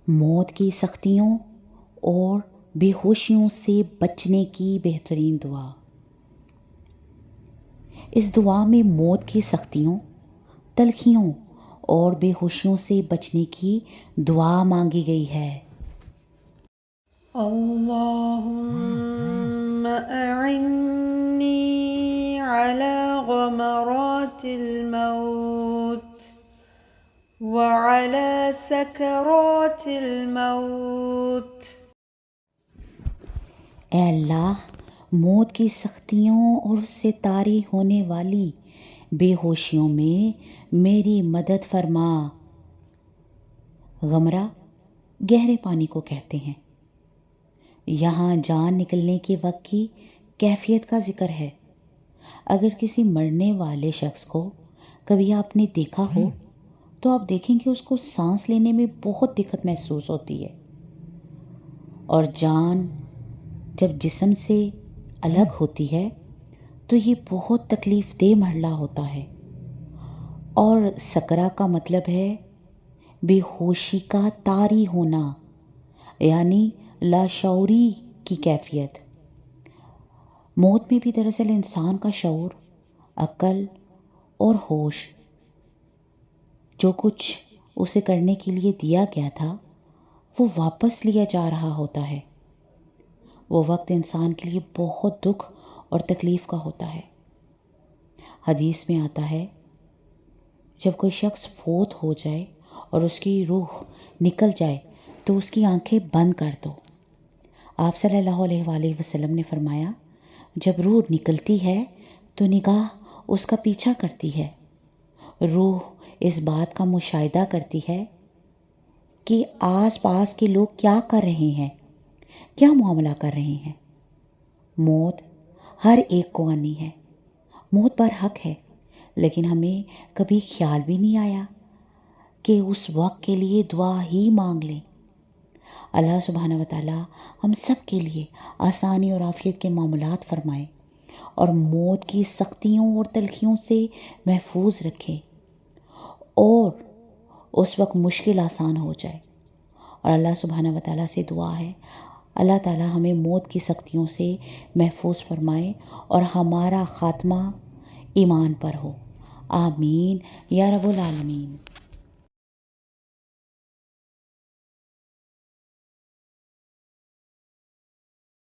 موت کی سختیوں اور بے ہوشیوں سے بچنے کی بہترین دعا۔ اس دعا میں موت کی سختیوں، تلخیوں اور بے ہوشیوں سے بچنے کی دعا مانگی گئی ہے۔ اللہم اعنی علی غمرات الموت وعلی سکرات الموت۔ اے اللہ، موت کی سختیوں اور اس سے طاری ہونے والی بے ہوشیوں میں میری مدد فرما۔ غمرہ گہرے پانی کو کہتے ہیں۔ یہاں جان نکلنے کے وقت کی کیفیت کا ذکر ہے۔ اگر کسی مرنے والے شخص کو کبھی آپ نے دیکھا ہو تو آپ دیکھیں کہ اس کو سانس لینے میں بہت دقت محسوس ہوتی ہے، اور جان جب جسم سے الگ ہوتی ہے تو یہ بہت تکلیف دہ مرحلہ ہوتا ہے۔ اور سکرہ کا مطلب ہے بے ہوشی کا طاری ہونا، یعنی لاشعوری کی کیفیت۔ موت میں بھی دراصل انسان کا شعور، عقل اور ہوش، جو کچھ اسے کرنے کے لیے دیا گیا تھا وہ واپس لیا جا رہا ہوتا ہے۔ وہ وقت انسان کے لیے بہت دکھ اور تکلیف کا ہوتا ہے۔ حدیث میں آتا ہے جب کوئی شخص فوت ہو جائے اور اس کی روح نکل جائے تو اس کی آنکھیں بند کر دو۔ آپ صلی اللہ علیہ وآلہ وسلم نے فرمایا، جب روح نکلتی ہے تو نگاہ اس کا پیچھا کرتی ہے۔ روح اس بات کا مشاہدہ کرتی ہے کہ آس پاس کے لوگ کیا کر رہے ہیں، کیا معاملہ کر رہے ہیں۔ موت ہر ایک کو آنی ہے، موت برحق ہے، لیکن ہمیں کبھی خیال بھی نہیں آیا کہ اس وقت کے لیے دعا ہی مانگ لیں۔ اللہ سبحانہ وتعالی ہم سب کے لیے آسانی اور عافیت کے معاملات فرمائے اور موت کی سختیوں اور تلخیوں سے محفوظ رکھے، اور اس وقت مشکل آسان ہو جائے۔ اور اللہ سبحانہ وتعالی سے دعا ہے اللہ تعالی ہمیں موت کی سختیوں سے محفوظ فرمائے اور ہمارا خاتمہ ایمان پر ہو۔ آمین یا رب العالمین۔